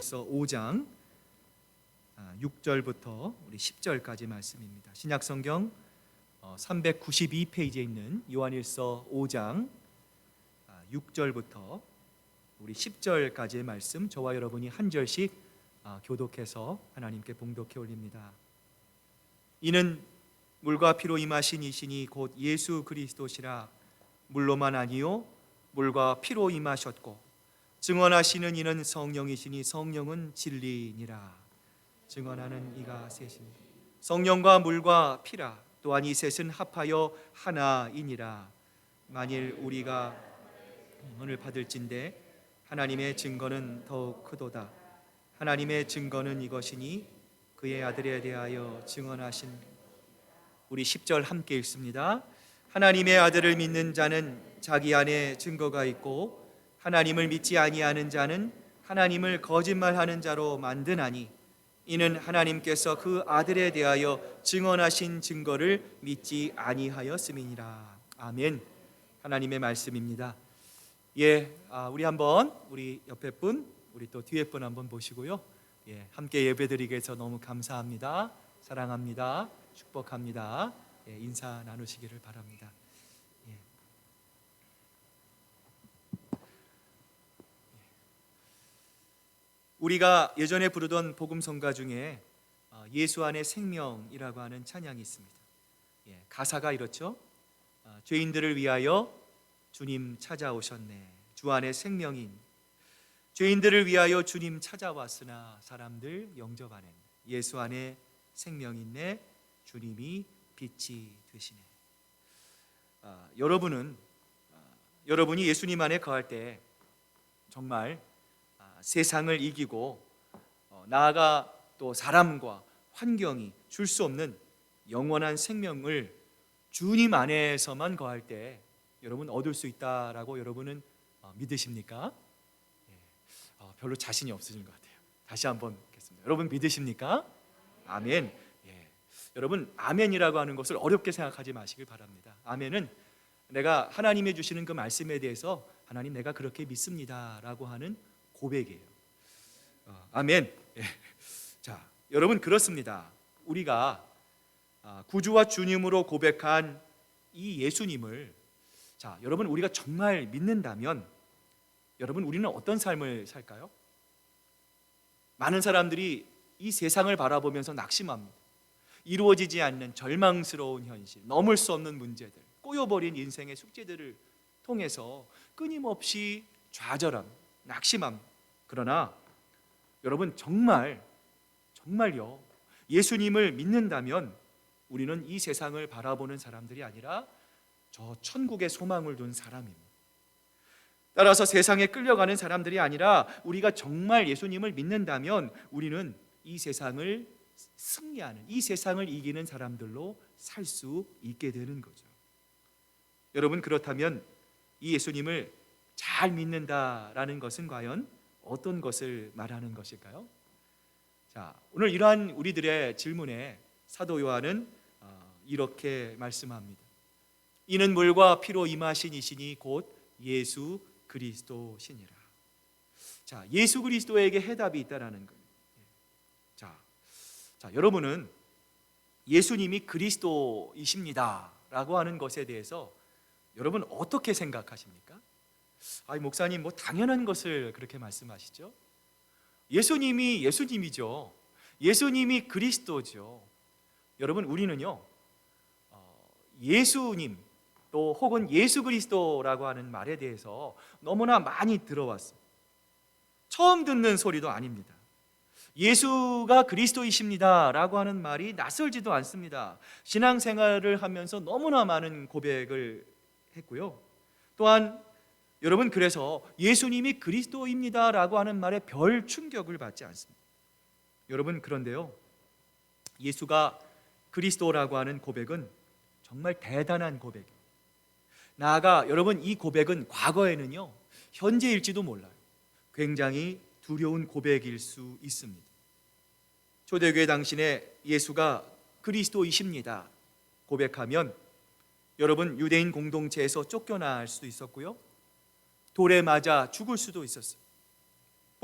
요한일서 5장 6절부터 우리 10절까지 말씀입니다. 신약성경 392페이지에 있는 요한일서 5장 6절부터 우리 10절까지의 말씀, 저와 여러분이 한 절씩 교독해서 하나님께 봉독해 올립니다. 이는 물과 피로 임하신 이시니 곧 예수 그리스도시라. 물로만 아니요 물과 피로 임하셨고 증언하시는 이는 성령이시니 성령은 진리니라. 증언하는 이가 셋이니 성령과 물과 피라. 또한 이 셋은 합하여 하나이니라. 만일 우리가 증언을 받을진대 하나님의 증거는 더욱 크도다. 하나님의 증거는 이것이니 그의 아들에 대하여 증언하신. 우리 10절 함께 읽습니다. 하나님의 아들을 믿는 자는 자기 안에 증거가 있고 하나님을 믿지 아니하는 자는 하나님을 거짓말하는 자로 만드나니 이는 하나님께서 그 아들에 대하여 증언하신 증거를 믿지 아니하였음이니라. 아멘. 하나님의 말씀입니다. 우리 한번 우리 옆에 분, 우리 또 뒤에 분 한번 보시고요. 함께 예배드리게 해서 너무 감사합니다. 사랑합니다. 축복합니다. 인사 나누시기를 바랍니다. 우리가 예전에 부르던 복음성가 중에 예수 안에 생명이라고 하는 찬양이 있습니다. 가사가 이렇죠. 죄인들을 위하여 주님 찾아오셨네. 주 안에 생명인. 죄인들을 위하여 주님 찾아왔으나 사람들 영접하네. 예수 안에 생명 있네. 주님이 빛이 되시네. 여러분이 예수님 안에 거할 때 정말 세상을 이기고 나아가 또 사람과 환경이 줄 수 없는 영원한 생명을 주님 안에서만 거할 때 여러분 얻을 수 있다라고 여러분은 믿으십니까? 별로 자신이 없으신 것 같아요. 다시 한번 읽겠습니다. 여러분 믿으십니까? 아멘. 여러분 아멘이라고 하는 것을 어렵게 생각하지 마시길 바랍니다. 아멘은 내가 하나님이 주시는 그 말씀에 대해서 하나님 내가 그렇게 믿습니다라고 하는 고백이에요. 아멘. 자, 여러분 그렇습니다. 우리가 구주와 주님으로 고백한 이 예수님을 여러분 우리가 정말 믿는다면 여러분 우리는 어떤 삶을 살까요? 많은 사람들이 이 세상을 바라보면서 낙심합니다. 이루어지지 않는 절망스러운 현실, 넘을 수 없는 문제들, 꼬여버린 인생의 숙제들을 통해서 끊임없이 좌절함, 낙심함. 그러나 여러분 정말요 예수님을 믿는다면 우리는 이 세상을 바라보는 사람들이 아니라 저 천국의 소망을 둔 사람입니다. 따라서 세상에 끌려가는 사람들이 아니라 우리가 정말 예수님을 믿는다면 우리는 이 세상을 승리하는, 이 세상을 이기는 사람들로 살 수 있게 되는 거죠. 여러분 그렇다면 이 예수님을 잘 믿는다라는 것은 과연 어떤 것을 말하는 것일까요? 오늘 이러한 우리들의 질문에 사도 요한은 이렇게 말씀합니다. 이는 물과 피로 임하신 이시니 곧 예수 그리스도시니라. 예수 그리스도에게 해답이 있다라는 거예요. 여러분은 예수님이 그리스도이십니다 라고 하는 것에 대해서 여러분 어떻게 생각하십니까? 목사님 당연한 것을 그렇게 말씀하시죠. 예수님이 예수님이죠. 예수님이 그리스도죠. 여러분 우리는요 예수님 또 혹은 예수 그리스도라고 하는 말에 대해서 너무나 많이 들어왔어요. 처음 듣는 소리도 아닙니다. 예수가 그리스도이십니다 라고 하는 말이 낯설지도 않습니다. 신앙생활을 하면서 너무나 많은 고백을 했고요. 또한 여러분 그래서 예수님이 그리스도입니다 라고 하는 말에 별 충격을 받지 않습니다. 여러분 그런데요 예수가 그리스도라고 하는 고백은 정말 대단한 고백이에요. 나아가 여러분 이 고백은 과거에는요 현재일지도 몰라요. 굉장히 두려운 고백일 수 있습니다. 초대교회 당신에 예수가 그리스도이십니다 고백하면 여러분 유대인 공동체에서 쫓겨날 수도 있었고요 돌에 맞아 죽을 수도 있었어요.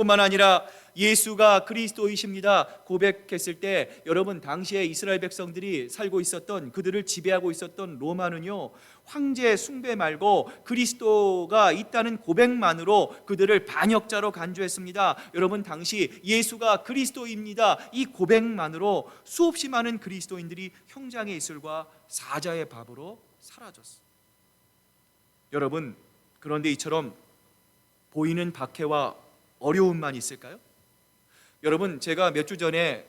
뿐만 아니라 예수가 그리스도이십니다 고백했을 때 여러분 당시에 이스라엘 백성들이 살고 있었던, 그들을 지배하고 있었던 로마는요, 황제 숭배 말고 그리스도가 있다는 고백만으로 그들을 반역자로 간주했습니다. 여러분 당시 예수가 그리스도입니다 이 고백만으로 수없이 많은 그리스도인들이 형장의 이슬과 사자의 밥으로 사라졌어요. 여러분, 그런데 이처럼 보이는 박해와 어려움만 있을까요? 여러분, 제가 몇 주 전에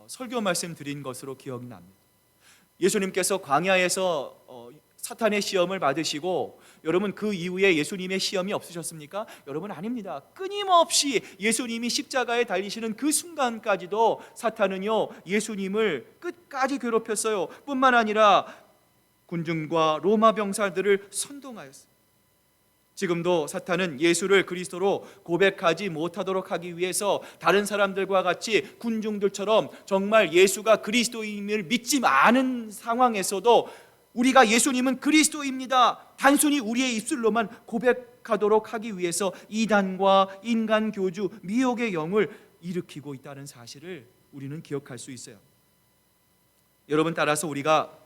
설교 말씀 드린 것으로 기억이 납니다. 예수님께서 광야에서 사탄의 시험을 받으시고, 여러분 그 이후에 예수님의 시험이 없으셨습니까? 여러분 아닙니다. 끊임없이 예수님이 십자가에 달리시는 그 순간까지도 사탄은요 예수님을 끝까지 괴롭혔어요. 뿐만 아니라 군중과 로마 병사들을 선동하였어요. 지금도 사탄은 예수를 그리스도로 고백하지 못하도록 하기 위해서 다른 사람들과 같이 군중들처럼 정말 예수가 그리스도임을 믿지 않은 상황에서도 우리가 예수님은 그리스도입니다 단순히 우리의 입술로만 고백하도록 하기 위해서 이단과 인간 교주, 미혹의 영을 일으키고 있다는 사실을 우리는 기억할 수 있어요. 여러분, 따라서 우리가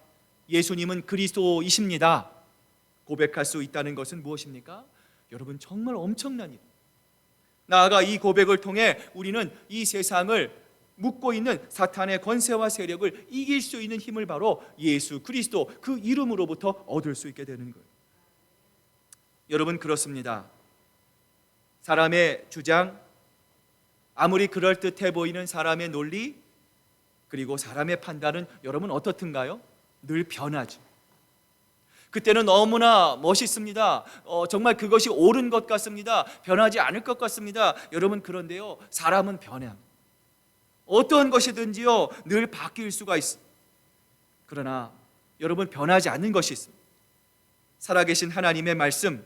예수님은 그리스도이십니다 고백할 수 있다는 것은 무엇입니까? 여러분, 정말 엄청난 일. 나아가 이 고백을 통해 우리는 이 세상을 묶고 있는 사탄의 권세와 세력을 이길 수 있는 힘을 바로 예수 그리스도 그 이름으로부터 얻을 수 있게 되는 거예요. 여러분, 그렇습니다. 사람의 주장, 아무리 그럴듯해 보이는 사람의 논리, 그리고 사람의 판단은 여러분 어떻든가요? 늘 변하죠. 그때는 너무나 멋있습니다. 정말 그것이 옳은 것 같습니다. 변하지 않을 것 같습니다. 여러분, 그런데요, 사람은 변해요. 어떠한 것이든지요 늘 바뀔 수가 있습니다. 그러나 여러분, 변하지 않는 것이 있습니다. 살아계신 하나님의 말씀,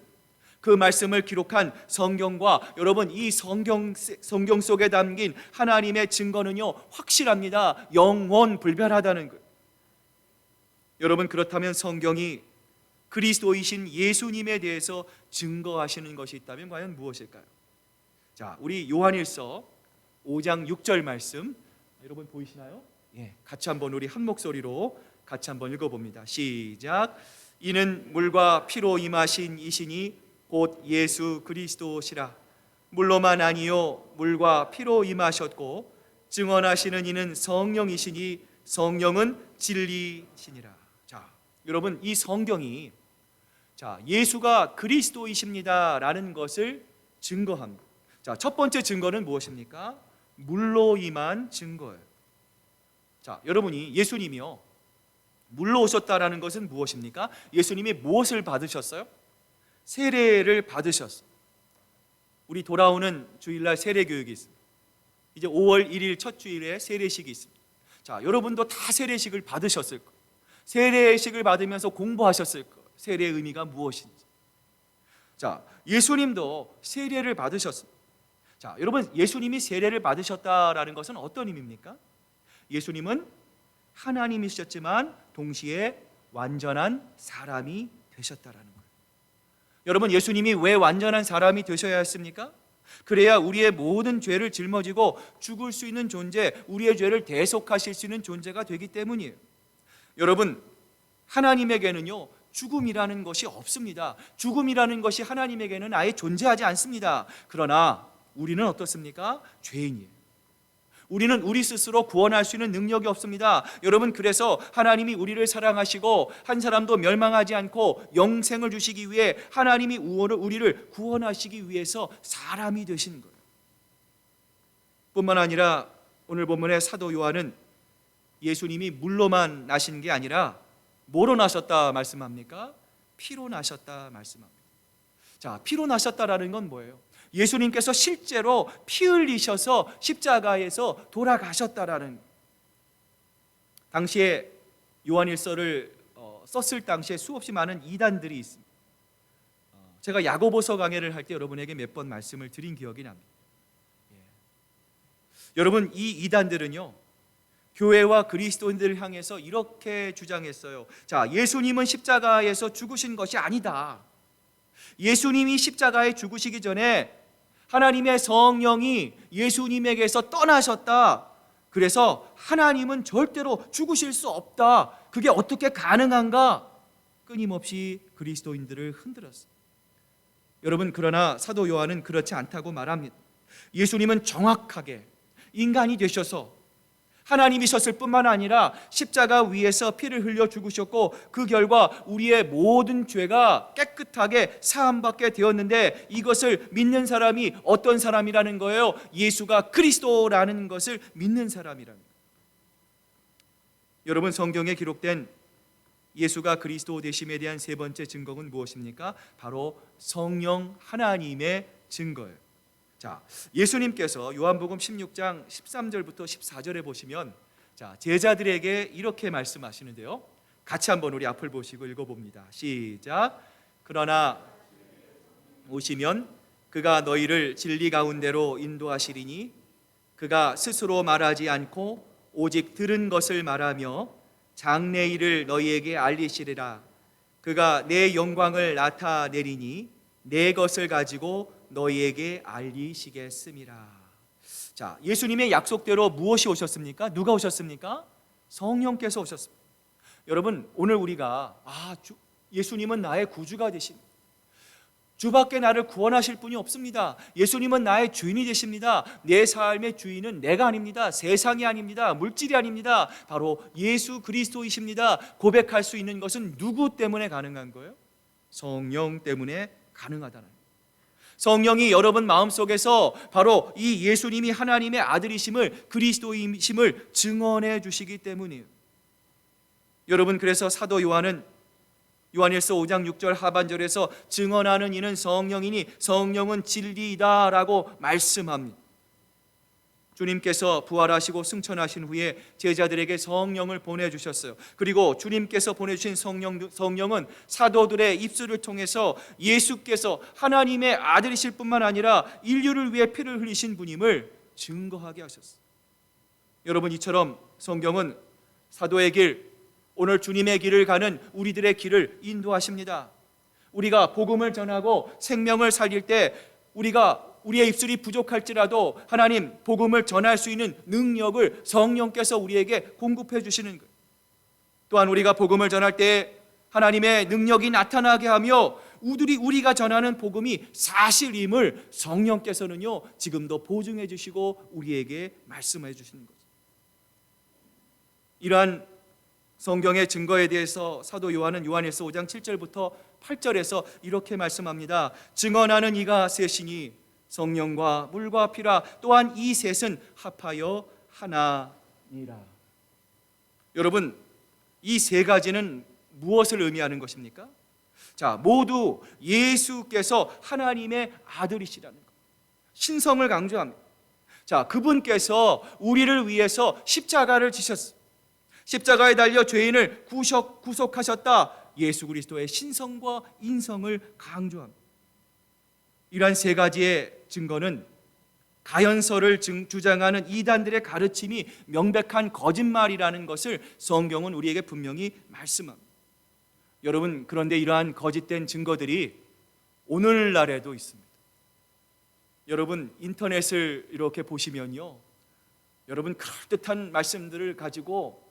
그 말씀을 기록한 성경과 여러분 이 성경 속에 담긴 하나님의 증거는요 확실합니다. 영원 불변하다는 거예요. 여러분, 그렇다면 성경이 그리스도이신 예수님에 대해서 증거하시는 것이 있다면 과연 무엇일까요? 자, 우리 요한일서 5장 6절 말씀 여러분 보이시나요? 예, 같이 한번 우리 한 목소리로 같이 한번 읽어봅니다. 시작. 이는 물과 피로 임하신 이시니 곧 예수 그리스도시라. 물로만 아니요 물과 피로 임하셨고 증언하시는 이는 성령이시니 성령은 진리시니라. 자, 여러분, 이 성경이 예수가 그리스도이십니다라는 것을 증거합니다. 자, 첫 번째 증거는 무엇입니까? 물로 임한 증거예요. 자, 여러분이 예수님이요 물로 오셨다라는 것은 무엇입니까? 예수님이 무엇을 받으셨어요? 세례를 받으셨어요. 우리 돌아오는 주일날 세례 교육이 있습니다. 이제 5월 1일 첫 주일에 세례식이 있습니다. 자, 여러분도 다 세례식을 받으셨을 거예요. 세례식을 받으면서 공부하셨을 거예요. 세례의 의미가 무엇인지. 자, 예수님도 세례를 받으셨습니다. 자, 여러분, 예수님이 세례를 받으셨다라는 것은 어떤 의미입니까? 예수님은 하나님이셨지만 동시에 완전한 사람이 되셨다라는 거예요. 여러분, 예수님이 왜 완전한 사람이 되셔야 했습니까? 그래야 우리의 모든 죄를 짊어지고 죽을 수 있는 존재, 우리의 죄를 대속하실 수 있는 존재가 되기 때문이에요. 여러분, 하나님에게는요 죽음이라는 것이 없습니다. 죽음이라는 것이 하나님에게는 아예 존재하지 않습니다. 그러나 우리는 어떻습니까? 죄인이에요. 우리는 우리 스스로 구원할 수 있는 능력이 없습니다. 여러분, 그래서 하나님이 우리를 사랑하시고 한 사람도 멸망하지 않고 영생을 주시기 위해 하나님이 우리를 구원하시기 위해서 사람이 되신 거예요. 뿐만 아니라 오늘 본문의 사도 요한은 예수님이 물로만 나신 게 아니라 뭐로 나셨다 말씀합니까? 피로 나셨다 말씀합니다. 자, 피로 나셨다라는 건 뭐예요? 예수님께서 실제로 피 흘리셔서 십자가에서 돌아가셨다라는. 당시에 요한일서를 썼을 당시에 수없이 많은 이단들이 있습니다. 제가 야고보서 강해를 할 때 여러분에게 몇 번 말씀을 드린 기억이 납니다. 여러분, 이 이단들은요 교회와 그리스도인들을 향해서 이렇게 주장했어요. 자, 예수님은 십자가에서 죽으신 것이 아니다. 예수님이 십자가에 죽으시기 전에 하나님의 성령이 예수님에게서 떠나셨다. 그래서 하나님은 절대로 죽으실 수 없다. 그게 어떻게 가능한가? 끊임없이 그리스도인들을 흔들었어요. 여러분, 그러나 사도 요한은 그렇지 않다고 말합니다. 예수님은 정확하게 인간이 되셔서 하나님이셨을 뿐만 아니라 십자가 위에서 피를 흘려 죽으셨고, 그 결과 우리의 모든 죄가 깨끗하게 사함받게 되었는데, 이것을 믿는 사람이 어떤 사람이라는 거예요? 예수가 그리스도라는 것을 믿는 사람이라는 거예요. 여러분, 성경에 기록된 예수가 그리스도 되심에 대한 세 번째 증거는 무엇입니까? 바로 성령 하나님의 증거예요. 자, 예수님께서 요한복음 16장 13절부터 14절에 보시면 제자들에게 이렇게 말씀하시는데요. 같이 한번 우리 앞을 보시고 읽어봅니다. 시작. 그러나 오시면 그가 너희를 진리 가운데로 인도하시리니 그가 스스로 말하지 않고 오직 들은 것을 말하며 장래일을 너희에게 알리시리라. 그가 내 영광을 나타내리니 내 것을 가지고 너희에게 알리시겠음이라. 자, 예수님의 약속대로 무엇이 오셨습니까? 누가 오셨습니까? 성령께서 오셨습니다. 여러분, 오늘 우리가 예수님은 나의 구주가 되십니다. 주밖에 나를 구원하실 분이 없습니다. 예수님은 나의 주인이 되십니다. 내 삶의 주인은 내가 아닙니다. 세상이 아닙니다. 물질이 아닙니다. 바로 예수 그리스도이십니다. 고백할 수 있는 것은 누구 때문에 가능한 거예요? 성령 때문에 가능하다는 거예요. 성령이 여러분 마음속에서 바로 이 예수님이 하나님의 아들이심을, 그리스도이심을 증언해 주시기 때문이에요. 여러분, 그래서 사도 요한은 요한일서 5장 6절 하반절에서 증언하는 이는 성령이니 성령은 진리이다 라고 말씀합니다. 주님께서 부활하시고 승천하신 후에 제자들에게 성령을 보내주셨어요. 그리고 주님께서 보내주신 성령은 사도들의 입술을 통해서 예수께서 하나님의 아들이실 뿐만 아니라 인류를 위해 피를 흘리신 분임을 증거하게 하셨어요. 여러분, 이처럼 성경은 사도의 길, 오늘 주님의 길을 가는 우리들의 길을 인도하십니다. 우리가 복음을 전하고 생명을 살릴 때 우리의 입술이 부족할지라도 하나님 복음을 전할 수 있는 능력을 성령께서 우리에게 공급해 주시는 거예요. 또한 우리가 복음을 전할 때 하나님의 능력이 나타나게 하며 우리가 전하는 복음이 사실임을 성령께서는요 지금도 보증해 주시고 우리에게 말씀해 주시는 거죠. 이러한 성경의 증거에 대해서 사도 요한은 요한일서 5장 7절부터 8절에서 이렇게 말씀합니다. 증언하는 이가 셋이니 성령과 물과 피라. 또한 이 셋은 합하여 하나니라. 여러분, 이 세 가지는 무엇을 의미하는 것입니까? 자, 모두 예수께서 하나님의 아들이시라는 것, 신성을 강조합니다. 자, 그분께서 우리를 위해서 십자가를 지셨습니다. 십자가에 달려 죄인을 구속하셨다. 예수 그리스도의 신성과 인성을 강조합니다. 이러한 세 가지의 증거는 가연서를 주장하는 이단들의 가르침이 명백한 거짓말이라는 것을 성경은 우리에게 분명히 말씀합니다. 여러분, 그런데 이러한 거짓된 증거들이 오늘날에도 있습니다. 여러분, 인터넷을 이렇게 보시면요, 여러분 그럴듯한 말씀들을 가지고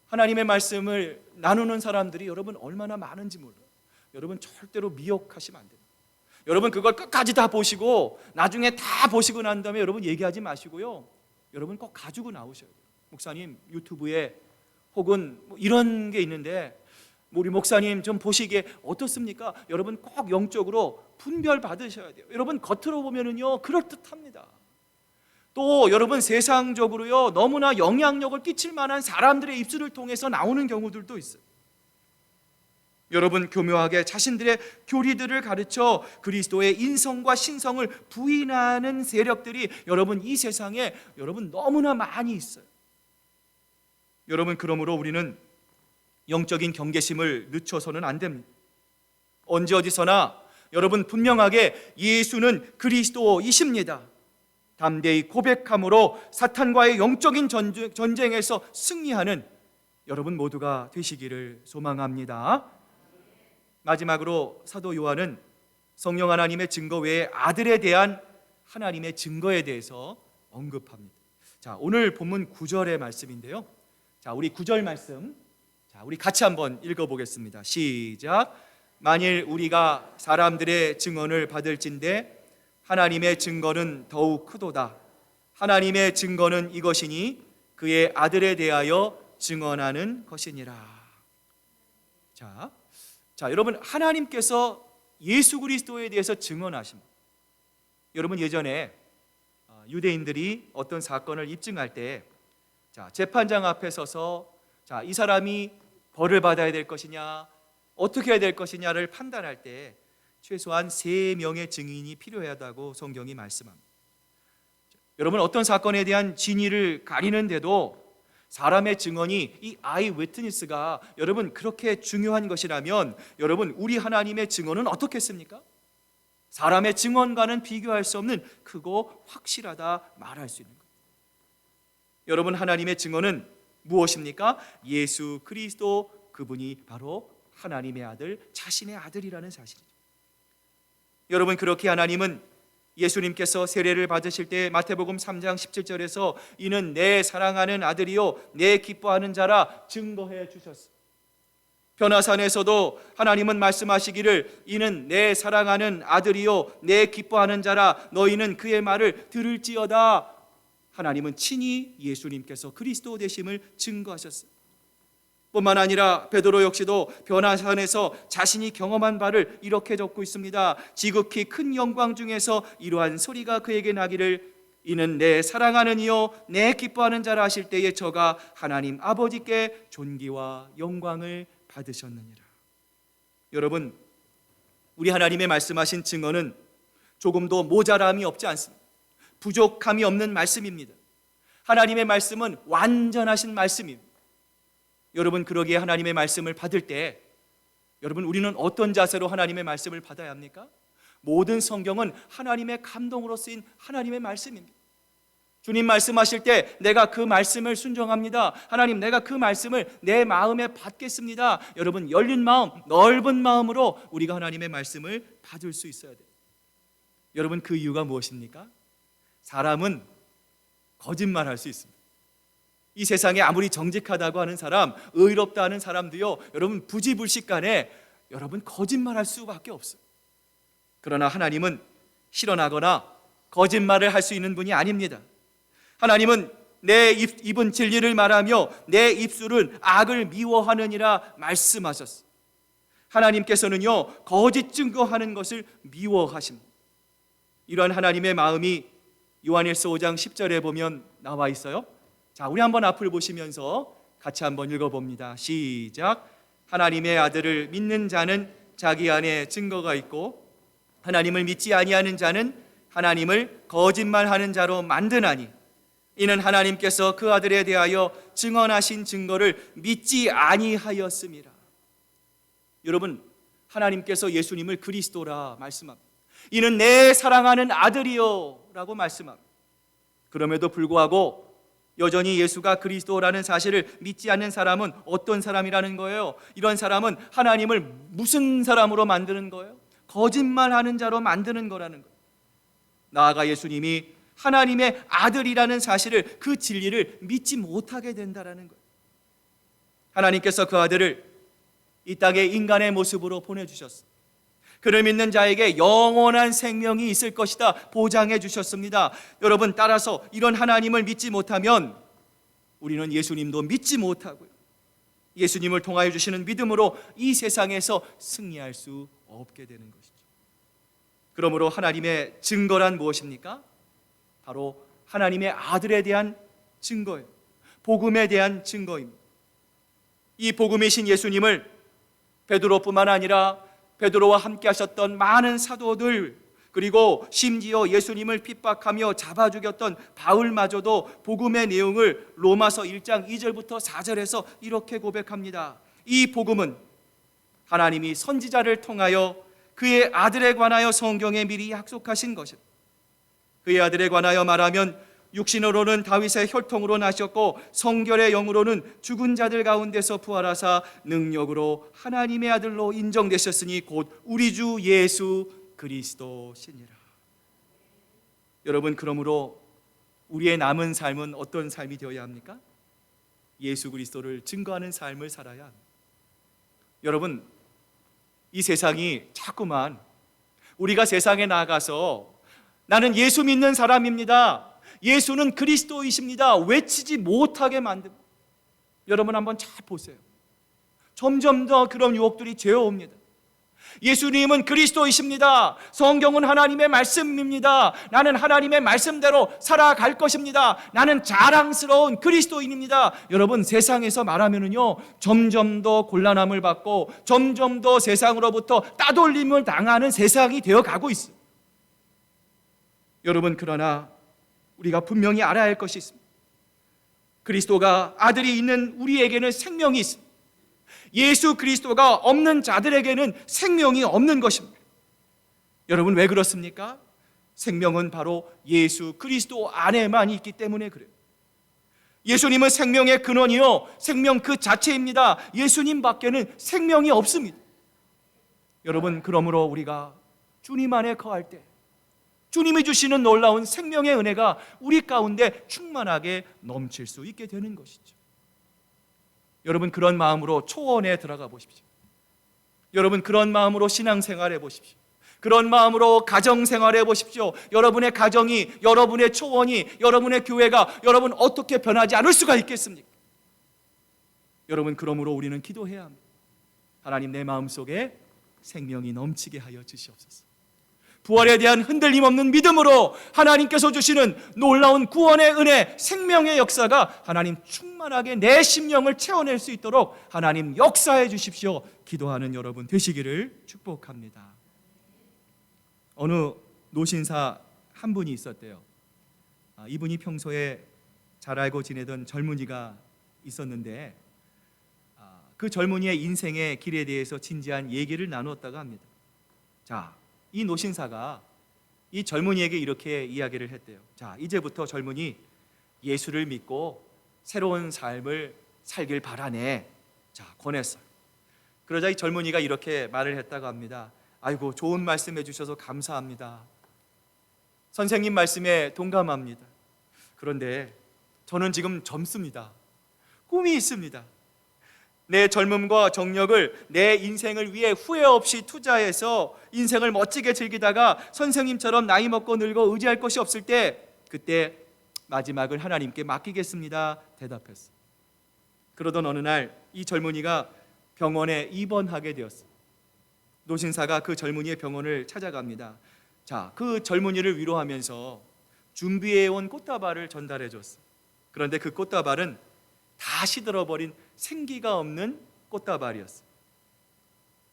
하나님의 말씀을 나누는 사람들이 여러분 얼마나 많은지 몰라요. 여러분 절대로 미혹하시면 안 됩니다. 여러분 그걸 끝까지 다 보시고 나중에 다 보시고 난 다음에 여러분 얘기하지 마시고요, 여러분 꼭 가지고 나오셔야 돼요. 목사님, 유튜브에 혹은 뭐 이런 게 있는데 우리 목사님 좀 보시기에 어떻습니까? 여러분 꼭 영적으로 분별 받으셔야 돼요. 여러분 겉으로 보면은요 그럴듯합니다. 또 여러분 세상적으로요 너무나 영향력을 끼칠 만한 사람들의 입술을 통해서 나오는 경우들도 있어요. 여러분 교묘하게 자신들의 교리들을 가르쳐 그리스도의 인성과 신성을 부인하는 세력들이 여러분 이 세상에 여러분 너무나 많이 있어요. 여러분, 그러므로 우리는 영적인 경계심을 늦춰서는 안 됩니다. 언제 어디서나 여러분 분명하게 예수는 그리스도이십니다. 담대히 고백함으로 사탄과의 영적인 전쟁에서 승리하는 여러분 모두가 되시기를 소망합니다. 마지막으로 사도 요한은 성령 하나님의 증거 외에 아들에 대한 하나님의 증거에 대해서 언급합니다. 자, 오늘 본문 9절의 말씀인데요. 자, 우리 9절 말씀, 자, 우리 같이 한번 읽어보겠습니다. 시작. 만일 우리가 사람들의 증언을 받을진대 하나님의 증거는 더욱 크도다. 하나님의 증거는 이것이니 그의 아들에 대하여 증언하는 것이니라. 자, 여러분, 하나님께서 예수 그리스도에 대해서 증언하십니다. 여러분, 예전에 유대인들이 어떤 사건을 입증할 때, 자, 재판장 앞에 서서 자, 이 사람이 벌을 받아야 될 것이냐, 어떻게 해야 될 것이냐를 판단할 때 최소한 3명의 증인이 필요하다고 성경이 말씀합니다. 여러분, 어떤 사건에 대한 진위를 가리는데도 사람의 증언이, 이 아이 위트니스가 여러분 그렇게 중요한 것이라면 여러분, 우리 하나님의 증언은 어떻겠습니까? 사람의 증언과는 비교할 수 없는 크고 확실하다 말할 수 있는 것. 여러분, 하나님의 증언은 무엇입니까? 예수 그리스도, 그분이 바로 하나님의 아들, 자신의 아들이라는 사실이죠. 여러분, 그렇게 하나님은 예수님께서 세례를 받으실 때 마태복음 3장 17절에서 이는 내 사랑하는 아들이요 내 기뻐하는 자라 증거해 주셨습니다. 변화산에서도 하나님은 말씀하시기를 이는 내 사랑하는 아들이요 내 기뻐하는 자라 너희는 그의 말을 들을지어다. 하나님은 친히 예수님께서 그리스도 되심을 증거하셨습니다. 뿐만 아니라 베드로 역시도 변화산에서 자신이 경험한 바를 이렇게 적고 있습니다. 지극히 큰 영광 중에서 이러한 소리가 그에게 나기를 이는 내 사랑하는 이요 내 기뻐하는 자라 하실 때에 저가 하나님 아버지께 존귀와 영광을 받으셨느니라. 여러분, 우리 하나님의 말씀하신 증언은 조금도 모자람이 없지 않습니다. 부족함이 없는 말씀입니다. 하나님의 말씀은 완전하신 말씀입니다. 여러분, 그러기에 하나님의 말씀을 받을 때 여러분, 우리는 어떤 자세로 하나님의 말씀을 받아야 합니까? 모든 성경은 하나님의 감동으로 쓰인 하나님의 말씀입니다. 주님 말씀하실 때 내가 그 말씀을 순종합니다. 하나님, 내가 그 말씀을 내 마음에 받겠습니다. 여러분, 열린 마음, 넓은 마음으로 우리가 하나님의 말씀을 받을 수 있어야 돼요. 여러분, 그 이유가 무엇입니까? 사람은 거짓말할 수 있습니다. 이 세상에 아무리 정직하다고 하는 사람, 의롭다 하는 사람도요, 여러분 부지불식간에 여러분 거짓말할 수밖에 없어요. 그러나 하나님은 실현하거나 거짓말을 할 수 있는 분이 아닙니다. 하나님은 내 입은 진리를 말하며 내 입술은 악을 미워하느니라 말씀하셨어요. 하나님께서는요, 거짓 증거하는 것을 미워하십니다. 이러한 하나님의 마음이 요한일서 5장 10절에 보면 나와 있어요. 자, 우리 한번 앞을 보시면서 같이 한번 읽어봅니다. 시작. 하나님의 아들을 믿는 자는 자기 안에 증거가 있고 하나님을 믿지 아니하는 자는 하나님을 거짓말하는 자로 만드나니 이는 하나님께서 그 아들에 대하여 증언하신 증거를 믿지 아니하였음이라. 여러분, 하나님께서 예수님을 그리스도라 말씀합니다. 이는 내 사랑하는 아들이요 라고 말씀합니다. 그럼에도 불구하고 여전히 예수가 그리스도라는 사실을 믿지 않는 사람은 어떤 사람이라는 거예요? 이런 사람은 하나님을 무슨 사람으로 만드는 거예요? 거짓말하는 자로 만드는 거라는 거예요. 나아가 예수님이 하나님의 아들이라는 사실을, 그 진리를 믿지 못하게 된다라는 거예요. 하나님께서 그 아들을 이 땅에 인간의 모습으로 보내주셨습니다. 그를 믿는 자에게 영원한 생명이 있을 것이다 보장해 주셨습니다. 여러분, 따라서 이런 하나님을 믿지 못하면 우리는 예수님도 믿지 못하고요, 예수님을 통하여 주시는 믿음으로 이 세상에서 승리할 수 없게 되는 것이죠. 그러므로 하나님의 증거란 무엇입니까? 바로 하나님의 아들에 대한 증거예요. 복음에 대한 증거입니다. 이 복음이신 예수님을 베드로뿐만 아니라 베드로와 함께 하셨던 많은 사도들, 그리고 심지어 예수님을 핍박하며 잡아 죽였던 바울마저도 복음의 내용을 로마서 1장 2절부터 4절에서 이렇게 고백합니다. 이 복음은 하나님이 선지자를 통하여 그의 아들에 관하여 성경에 미리 약속하신 것입니다. 그의 아들에 관하여 말하면 육신으로는 다윗의 혈통으로 나셨고 성결의 영으로는 죽은 자들 가운데서 부활하사 능력으로 하나님의 아들로 인정되셨으니 곧 우리 주 예수 그리스도시니라. 여러분, 그러므로 우리의 남은 삶은 어떤 삶이 되어야 합니까? 예수 그리스도를 증거하는 삶을 살아야 합니다. 여러분, 이 세상이 자꾸만 우리가 세상에 나가서 나는 예수 믿는 사람입니다, 예수는 그리스도이십니다 외치지 못하게 만듭니다. 여러분 한번 잘 보세요. 점점 더 그런 유혹들이 죄어옵니다. 예수님은 그리스도이십니다, 성경은 하나님의 말씀입니다, 나는 하나님의 말씀대로 살아갈 것입니다, 나는 자랑스러운 그리스도인입니다. 여러분, 세상에서 말하면은요 점점 더 곤란함을 받고 점점 더 세상으로부터 따돌림을 당하는 세상이 되어가고 있어요. 여러분, 그러나 우리가 분명히 알아야 할 것이 있습니다. 그리스도가 아들이 있는 우리에게는 생명이 있습니다. 예수 그리스도가 없는 자들에게는 생명이 없는 것입니다. 여러분, 왜 그렇습니까? 생명은 바로 예수 그리스도 안에만 있기 때문에 그래요. 예수님은 생명의 근원이요 생명 그 자체입니다. 예수님 밖에는 생명이 없습니다. 여러분, 그러므로 우리가 주님 안에 거할 때 주님이 주시는 놀라운 생명의 은혜가 우리 가운데 충만하게 넘칠 수 있게 되는 것이죠. 여러분, 그런 마음으로 초원에 들어가 보십시오. 여러분, 그런 마음으로 신앙생활해 보십시오. 그런 마음으로 가정생활해 보십시오. 여러분의 가정이, 여러분의 초원이, 여러분의 교회가 여러분 어떻게 변하지 않을 수가 있겠습니까? 여러분, 그러므로 우리는 기도해야 합니다. 하나님, 내 마음속에 생명이 넘치게 하여 주시옵소서. 부활에 대한 흔들림 없는 믿음으로 하나님께서 주시는 놀라운 구원의 은혜, 생명의 역사가 하나님 충만하게 내 심령을 채워낼 수 있도록 하나님 역사해 주십시오. 기도하는 여러분 되시기를 축복합니다. 어느 노신사 한 분이 있었대요. 이분이 평소에 잘 알고 지내던 젊은이가 있었는데 그 젊은이의 인생의 길에 대해서 진지한 얘기를 나누었다고 합니다. 자, 이 노신사가 이 젊은이에게 이렇게 이야기를 했대요. 자, 이제부터 젊은이 예수를 믿고 새로운 삶을 살길 바라네. 자, 권했어요. 그러자 이 젊은이가 이렇게 말을 했다고 합니다. 아이고, 좋은 말씀 해주셔서 감사합니다. 선생님 말씀에 동감합니다. 그런데 저는 지금 젊습니다. 꿈이 있습니다. 내 젊음과 정력을 내 인생을 위해 후회 없이 투자해서 인생을 멋지게 즐기다가 선생님처럼 나이 먹고 늙어 의지할 것이 없을 때 그때 마지막을 하나님께 맡기겠습니다 대답했어요. 그러던 어느 날 이 젊은이가 병원에 입원하게 되었어요. 노신사가 그 젊은이의 병원을 찾아갑니다. 자, 그 젊은이를 위로하면서 준비해온 꽃다발을 전달해 줬어요. 그런데 그 꽃다발은 다 시들어버린 생기가 없는 꽃다발이었어요.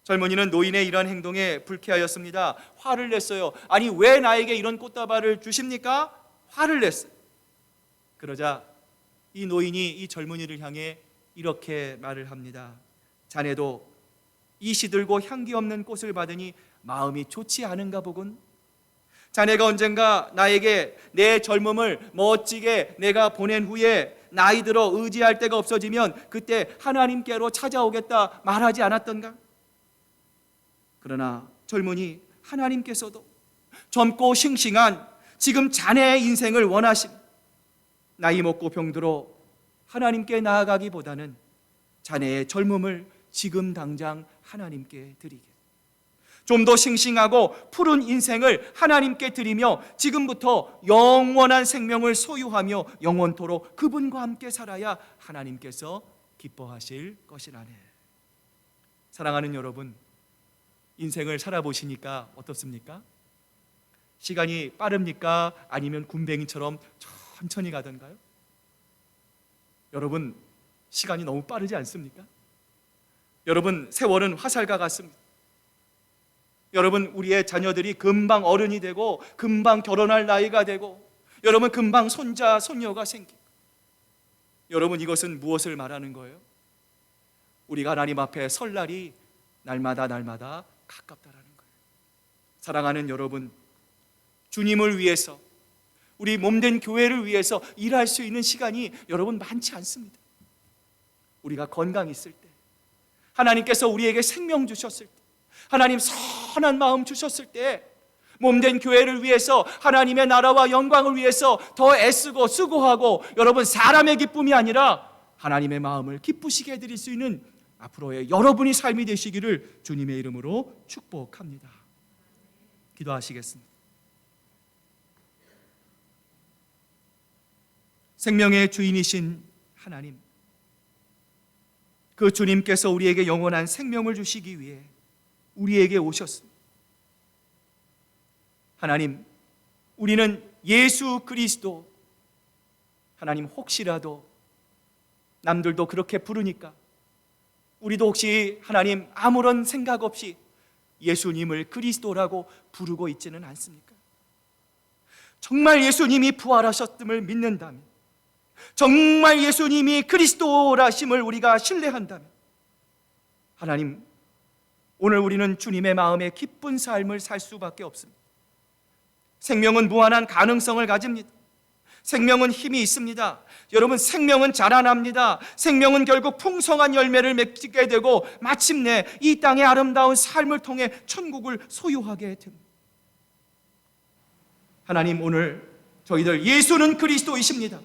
젊은이는 노인의 이러한 행동에 불쾌하였습니다. 화를 냈어요. 아니, 왜 나에게 이런 꽃다발을 주십니까? 화를 냈어요. 그러자 이 노인이 이 젊은이를 향해 이렇게 말을 합니다. 자네도 이 시들고 향기 없는 꽃을 받으니 마음이 좋지 않은가 보군. 자네가 언젠가 나에게 내 젊음을 멋지게 내가 보낸 후에 나이 들어 의지할 데가 없어지면 그때 하나님께로 찾아오겠다 말하지 않았던가? 그러나 젊은이, 하나님께서도 젊고 싱싱한 지금 자네의 인생을 원하심, 나이 먹고 병들어 하나님께 나아가기보다는 자네의 젊음을 지금 당장 하나님께 드리게, 좀 더 싱싱하고 푸른 인생을 하나님께 드리며 지금부터 영원한 생명을 소유하며 영원토록 그분과 함께 살아야 하나님께서 기뻐하실 것이라네. 사랑하는 여러분, 인생을 살아보시니까 어떻습니까? 시간이 빠릅니까? 아니면 군뱅이처럼 천천히 가던가요? 여러분, 시간이 너무 빠르지 않습니까? 여러분, 세월은 화살과 같습니다. 여러분, 우리의 자녀들이 금방 어른이 되고 금방 결혼할 나이가 되고 여러분, 금방 손자, 손녀가 생기고, 여러분, 이것은 무엇을 말하는 거예요? 우리가 하나님 앞에 설 날이 날마다 가깝다라는 거예요. 사랑하는 여러분, 주님을 위해서, 우리 몸된 교회를 위해서 일할 수 있는 시간이 여러분 많지 않습니다. 우리가 건강 있을 때, 하나님께서 우리에게 생명 주셨을 때, 하나님 선한 마음 주셨을 때, 몸된 교회를 위해서, 하나님의 나라와 영광을 위해서 더 애쓰고 수고하고, 여러분 사람의 기쁨이 아니라 하나님의 마음을 기쁘시게 해드릴 수 있는 앞으로의 여러분이 삶이 되시기를 주님의 이름으로 축복합니다. 기도하시겠습니다. 생명의 주인이신 하나님, 그 주님께서 우리에게 영원한 생명을 주시기 위해 우리에게 오셨습니다. 하나님, 우리는 예수 그리스도, 하나님 혹시라도 남들도 그렇게 부르니까 우리도 혹시 하나님 아무런 생각 없이 예수님을 그리스도라고 부르고 있지는 않습니까? 정말 예수님이 부활하셨음을 믿는다면, 정말 예수님이 그리스도라심을 우리가 신뢰한다면, 하나님, 오늘 우리는 주님의 마음에 기쁜 삶을 살 수밖에 없습니다. 생명은 무한한 가능성을 가집니다. 생명은 힘이 있습니다. 여러분, 생명은 자라납니다. 생명은 결국 풍성한 열매를 맺게 되고 마침내 이 땅의 아름다운 삶을 통해 천국을 소유하게 됩니다. 하나님, 오늘 저희들 예수는 그리스도이십니다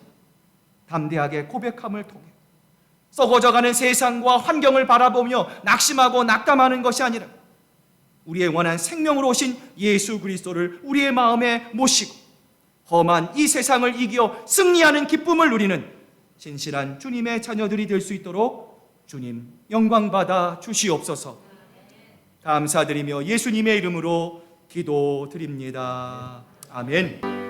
담대하게 고백함을 통해 썩어져가는 세상과 환경을 바라보며 낙심하고 낙담하는 것이 아니라 우리의 원한 생명으로 오신 예수 그리스도를 우리의 마음에 모시고 험한 이 세상을 이겨 승리하는 기쁨을 누리는 진실한 주님의 자녀들이 될 수 있도록 주님 영광받아 주시옵소서. 감사드리며 예수님의 이름으로 기도드립니다. 아멘.